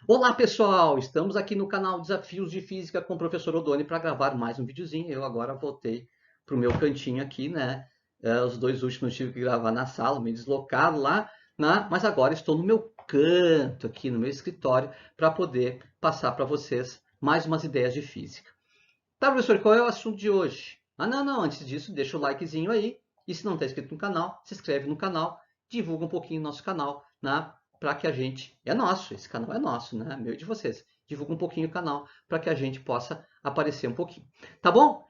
Olá pessoal, estamos aqui no canal Desafios de Física com o professor Odoni para gravar mais um videozinho. Eu agora voltei para o meu cantinho aqui, né? Os dois últimos eu tive que gravar na sala, me deslocar lá, né? Mas agora estou no meu canto aqui, no meu escritório, para poder passar para vocês mais umas ideias de física. Tá, professor, qual é o assunto de hoje? Não, antes disso, deixa o likezinho aí. E se não está inscrito no canal, se inscreve no canal, divulga um pouquinho o nosso canal, né? Para que a gente. É nosso, esse canal é nosso, né? Meu e de vocês. Divulga um pouquinho o canal para que a gente possa aparecer um pouquinho. Tá bom?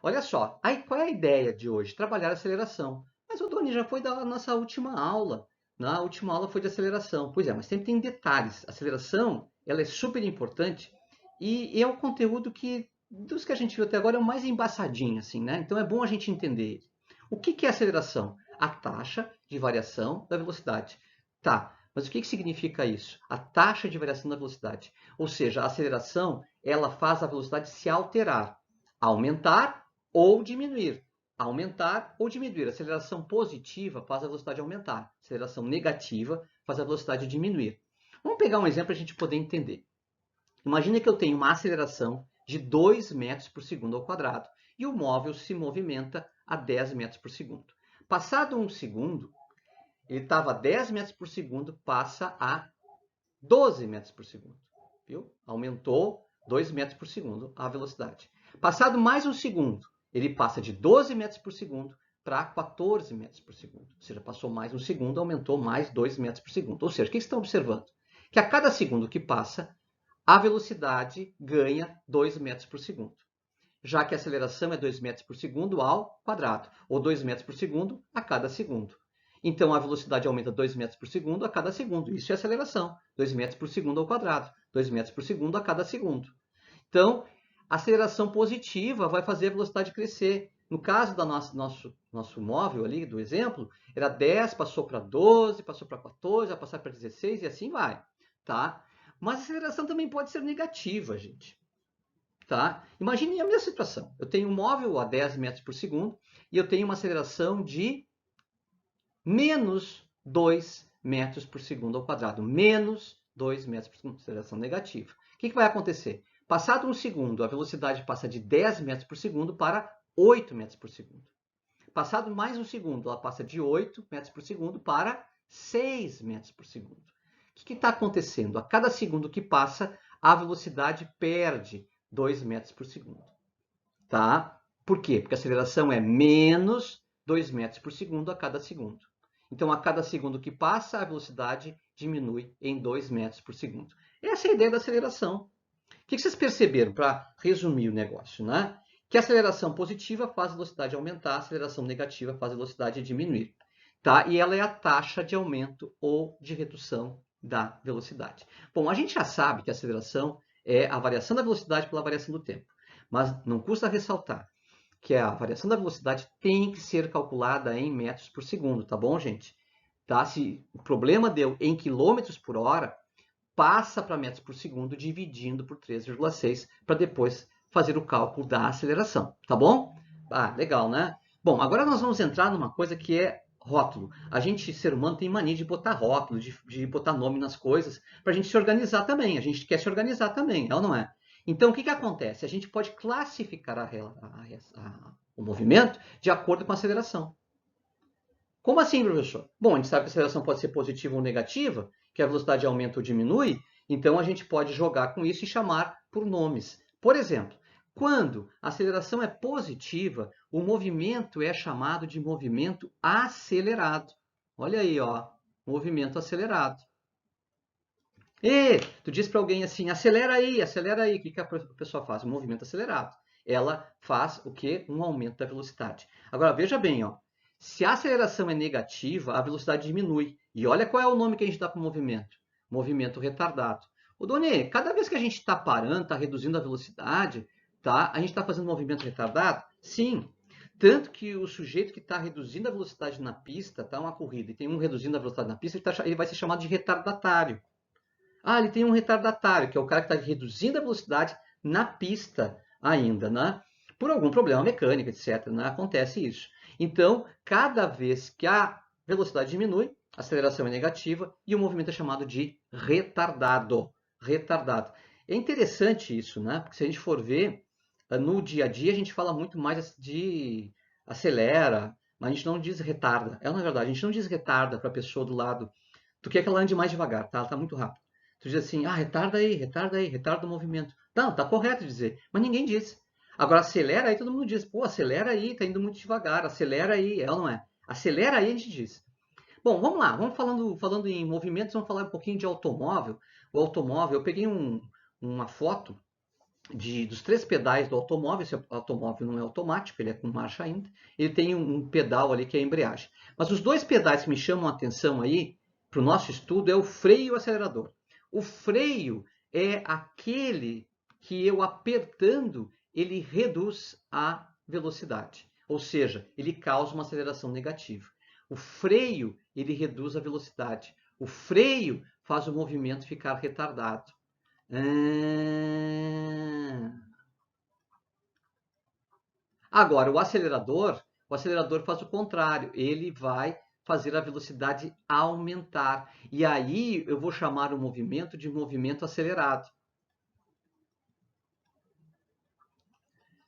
Olha só. Aí qual é a ideia de hoje? Trabalhar a aceleração. Mas o Doni já foi da nossa última aula. Na última aula foi de aceleração. Pois é, mas sempre tem detalhes. A aceleração, ela é super importante e é um conteúdo que dos que a gente viu até agora é o mais embaçadinho, assim, né? Então é bom a gente entender ele. O que é aceleração? A taxa de variação da velocidade. Tá, mas o que significa isso? A taxa de variação da velocidade. Ou seja, a aceleração, ela faz a velocidade se alterar, aumentar ou diminuir. Aumentar ou diminuir. A aceleração positiva faz a velocidade aumentar. A aceleração negativa faz a velocidade diminuir. Vamos pegar um exemplo para a gente poder entender. Imagina que eu tenho uma aceleração de 2 metros por segundo ao quadrado e o móvel se movimenta a 10 metros por segundo. Passado um segundo, ele estava a 10 metros por segundo, passa a 12 metros por segundo. Viu? Aumentou 2 metros por segundo a velocidade. Passado mais um segundo, ele passa de 12 metros por segundo para 14 metros por segundo. Ou seja, passou mais um segundo, aumentou mais 2 metros por segundo. Ou seja, o que vocês estão observando? Que a cada segundo que passa, a velocidade ganha 2 metros por segundo, já que a aceleração é 2 metros por segundo ao quadrado, ou 2 metros por segundo a cada segundo. Então, a velocidade aumenta 2 metros por segundo a cada segundo. Isso é aceleração, 2 metros por segundo ao quadrado, 2 metros por segundo a cada segundo. Então, a aceleração positiva vai fazer a velocidade crescer. No caso do nosso móvel ali, do exemplo, era 10, passou para 12, passou para 14, vai passar para 16 e assim vai. Tá? Mas a aceleração também pode ser negativa, gente. Tá? Imagine a minha situação. Eu tenho um móvel a 10 metros por segundo e eu tenho uma aceleração de menos 2 metros por segundo ao quadrado. Menos 2 metros por segundo, aceleração negativa. O que vai acontecer? Passado um segundo, a velocidade passa de 10 metros por segundo para 8 metros por segundo. Passado mais um segundo, ela passa de 8 metros por segundo para 6 metros por segundo. O que está acontecendo? A cada segundo que passa, a velocidade perde 2 metros por segundo. Tá? Por quê? Porque a aceleração é menos 2 metros por segundo a cada segundo. Então, a cada segundo que passa, a velocidade diminui em 2 metros por segundo. Essa é a ideia da aceleração. O que vocês perceberam, para resumir o negócio, né? Que a aceleração positiva faz a velocidade aumentar, a aceleração negativa faz a velocidade diminuir. Tá? E ela é a taxa de aumento ou de redução da velocidade. Bom, a gente já sabe que a aceleração é a variação da velocidade pela variação do tempo. Mas não custa ressaltar que a variação da velocidade tem que ser calculada em metros por segundo, tá bom, gente? Tá? Se o problema deu em quilômetros por hora, passa para metros por segundo dividindo por 3,6 para depois fazer o cálculo da aceleração, tá bom? Ah, legal, né? Bom, agora nós vamos entrar numa coisa que é rótulo. A gente, ser humano, tem mania de botar rótulo, de botar nome nas coisas, para a gente se organizar também. A gente quer se organizar também, é ou não é? Então, o que acontece? A gente pode classificar o movimento de acordo com a aceleração. Como assim, professor? Bom, a gente sabe que a aceleração pode ser positiva ou negativa, que a velocidade aumenta ou diminui, então a gente pode jogar com isso e chamar por nomes. Por exemplo, quando a aceleração é positiva, o movimento é chamado de movimento acelerado. Olha aí, ó, movimento acelerado. E tu diz para alguém assim, acelera aí, acelera aí. O que a pessoa faz? Um movimento acelerado. Ela faz o quê? Um aumento da velocidade. Agora, veja bem, ó, se a aceleração é negativa, a velocidade diminui. E olha qual é o nome que a gente dá para o movimento. Movimento retardado. Ô, Doni, cada vez que a gente está parando, está reduzindo a velocidade, tá? A gente está fazendo movimento retardado? Sim. Tanto que o sujeito que está reduzindo a velocidade na pista, tá? Uma corrida, e tem um reduzindo a velocidade na pista, ele vai ser chamado de retardatário. Ah, ele tem um retardatário, que é o cara que está reduzindo a velocidade na pista ainda, né? Por algum problema mecânico, etc. Né? Acontece isso. Então, cada vez que a velocidade diminui, a aceleração é negativa e o movimento é chamado de retardado. retardado. É interessante isso, né? Porque se a gente for ver, no dia a dia a gente fala muito mais de acelera, mas a gente não diz retarda. É, na verdade, a gente não diz retarda para a pessoa do lado. Tu quer que ela ande mais devagar, tá? Ela tá muito rápido. Tu diz assim, retarda aí, retarda o movimento. Não, tá correto dizer, mas ninguém diz. Agora, acelera aí, todo mundo diz, pô, acelera aí, tá indo muito devagar, acelera aí, é ou não é? Acelera aí, a gente diz. Bom, vamos lá, vamos falando em movimentos, vamos falar um pouquinho de automóvel. O automóvel, eu peguei uma foto dos 3 pedais do automóvel. Esse automóvel não é automático, ele é com marcha ainda. Ele tem um pedal ali que é a embreagem. Mas os 2 pedais que me chamam a atenção aí, para o nosso estudo, é o freio e o acelerador. O freio é aquele que eu apertando, ele reduz a velocidade. Ou seja, ele causa uma aceleração negativa. O freio, ele reduz a velocidade. O freio faz o movimento ficar retardado. Agora, o acelerador faz o contrário. Ele vai fazer a velocidade aumentar. E aí eu vou chamar o movimento de movimento acelerado.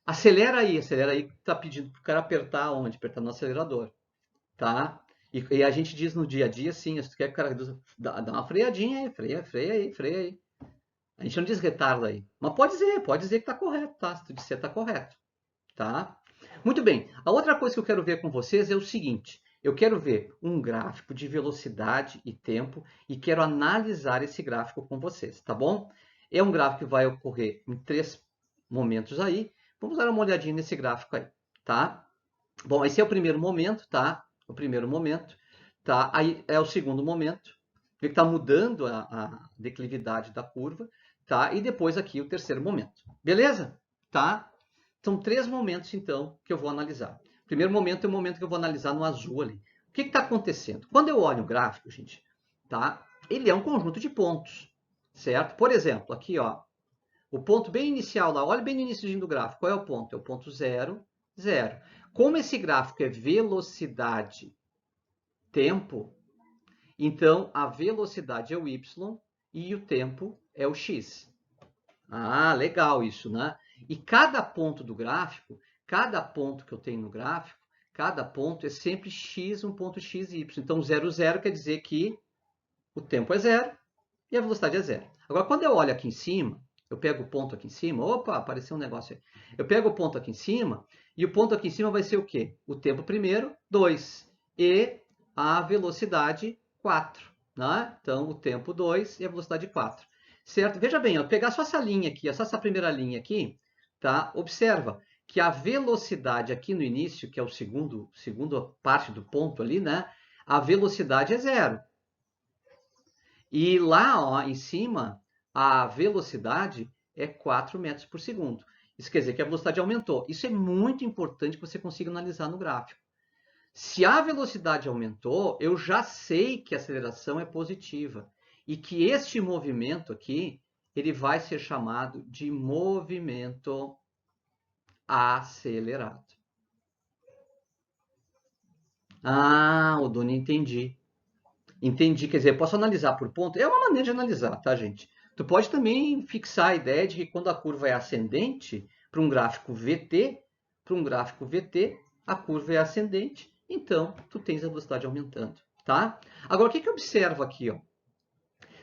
Acelera aí que tá pedindo para o cara apertar onde? Apertar no acelerador, tá? E a gente diz no dia a dia, sim, se tu quer que o cara reduza, dá uma freadinha aí, freia aí. A gente não diz retarda aí. Mas pode dizer que está correto, tá? Se tu disser, está correto, tá? Muito bem. A outra coisa que eu quero ver com vocês é o seguinte. Eu quero ver um gráfico de velocidade e tempo e quero analisar esse gráfico com vocês, tá bom? É um gráfico que vai ocorrer em 3 momentos aí. Vamos dar uma olhadinha nesse gráfico aí, tá? Bom, esse é o primeiro momento, tá? O primeiro momento, tá? Aí é o segundo momento. Vê que está mudando a declividade da curva, tá? E depois aqui o terceiro momento. Beleza? Tá? São 3 momentos, então, que eu vou analisar. O primeiro momento é o momento que eu vou analisar no azul ali. O que está acontecendo? Quando eu olho o gráfico, gente, tá? Ele é um conjunto de pontos, certo? Por exemplo, aqui, ó, o ponto bem inicial lá, olha bem no início do gráfico. Qual é o ponto? É o ponto 0, 0. Como esse gráfico é velocidade, tempo, então a velocidade é o y e o tempo é o x. Ah, legal isso, né? E cada ponto do gráfico, cada ponto que eu tenho no gráfico, cada ponto é sempre x, um ponto x, y. Então, 0, 0 quer dizer que o tempo é 0 e a velocidade é 0. Agora, quando eu olho aqui em cima, eu pego o ponto aqui em cima, opa, apareceu um negócio aí. Eu pego o ponto aqui em cima, e o ponto aqui em cima vai ser o quê? O tempo primeiro, 2, e a velocidade 4. Né? Então, o tempo 2 e a velocidade 4. Certo? Veja bem, eu pegar só essa linha aqui, só essa primeira linha aqui, tá? Observa que a velocidade aqui no início, que é o segunda parte do ponto ali, né? A velocidade é 0. E lá, ó, em cima, a velocidade é 4 metros por segundo. Isso quer dizer que a velocidade aumentou. Isso é muito importante que você consiga analisar no gráfico. Se a velocidade aumentou, eu já sei que a aceleração é positiva e que este movimento aqui, ele vai ser chamado de movimento acelerado. Ah, o Doni, entendi. Entendi, quer dizer, posso analisar por ponto? É uma maneira de analisar, tá, gente? Tu pode também fixar a ideia de que quando a curva é ascendente, para um gráfico VT, a curva é ascendente, então tu tens a velocidade aumentando, tá? Agora, o que eu observo aqui, ó?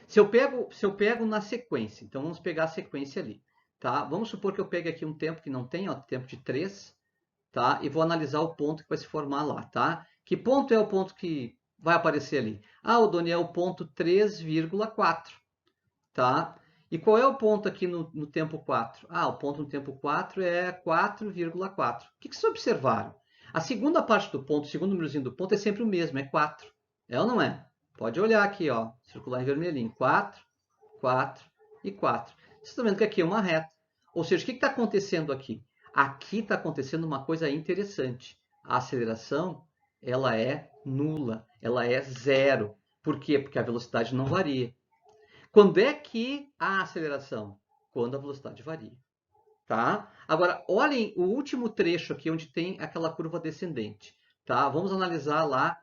Se eu pego na sequência, então vamos pegar a sequência ali, tá? Vamos supor que eu pegue aqui um tempo que não tem, ó, tempo de 3, tá? E vou analisar o ponto que vai se formar lá, tá? Que ponto é o ponto que vai aparecer ali? Ah, o Doni é o ponto 3,4, tá? E qual é o ponto aqui no tempo 4? Ah, o ponto no tempo 4 é 4,4. O que vocês observaram? A segunda parte do ponto, o segundo númerozinho do ponto é sempre o mesmo, é 4. É ou não é? Pode olhar aqui, ó, circular em vermelhinho. 4, 4 e 4. Vocês estão vendo que aqui é uma reta. Ou seja, o que está acontecendo aqui? Aqui está acontecendo uma coisa interessante. A aceleração, ela é nula, ela é 0. Por quê? Porque a velocidade não varia. Quando é que há aceleração? Quando a velocidade varia. Tá? Agora, olhem o último trecho aqui, onde tem aquela curva descendente. Tá? Vamos analisar lá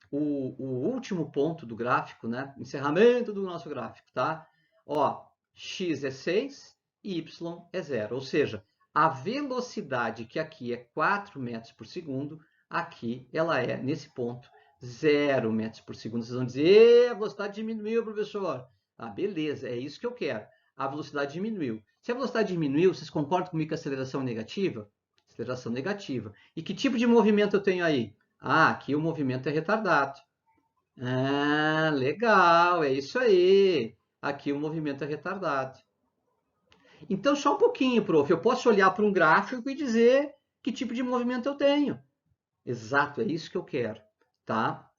o último ponto do gráfico, né? Encerramento do nosso gráfico. Tá? Ó, x é 6 e y é 0. Ou seja, a velocidade que aqui é 4 metros por segundo, aqui ela é, nesse ponto, 0 metros por segundo. Vocês vão dizer, a velocidade diminuiu, professor. Ah, beleza, é isso que eu quero. A velocidade diminuiu. Se a velocidade diminuiu, vocês concordam comigo que a aceleração é negativa? Aceleração negativa. E que tipo de movimento eu tenho aí? Ah, aqui o movimento é retardado. Ah, legal, é isso aí. Aqui o movimento é retardado. Então, só um pouquinho, prof. Eu posso olhar para um gráfico e dizer que tipo de movimento eu tenho. Exato, é isso que eu quero, tá?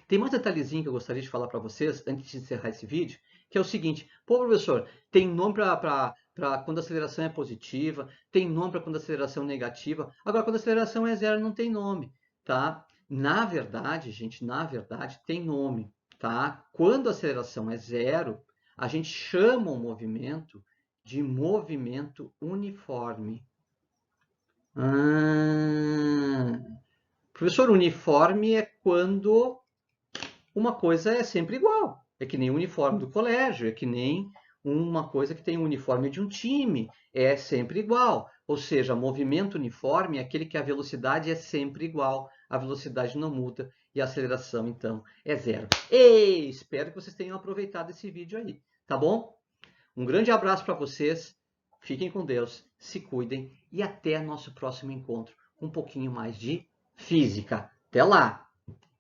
Tem mais detalhezinho que eu gostaria de falar para vocês antes de encerrar esse vídeo, que é o seguinte: pô, professor, tem nome para quando a aceleração é positiva, tem nome para quando a aceleração é negativa. Agora, quando a aceleração é zero, não tem nome, tá? Na verdade, gente, na verdade, tem nome, tá? Quando a aceleração é zero, a gente chama o movimento de movimento uniforme. Professor, uniforme é quando uma coisa é sempre igual. É que nem o uniforme do colégio, é que nem uma coisa que tem o uniforme de um time, é sempre igual. Ou seja, movimento uniforme é aquele que a velocidade é sempre igual, a velocidade não muda e a aceleração, então, é zero. Ei, espero que vocês tenham aproveitado esse vídeo aí, tá bom? Um grande abraço para vocês, fiquem com Deus, se cuidem e até nosso próximo encontro com um pouquinho mais de física. Até lá!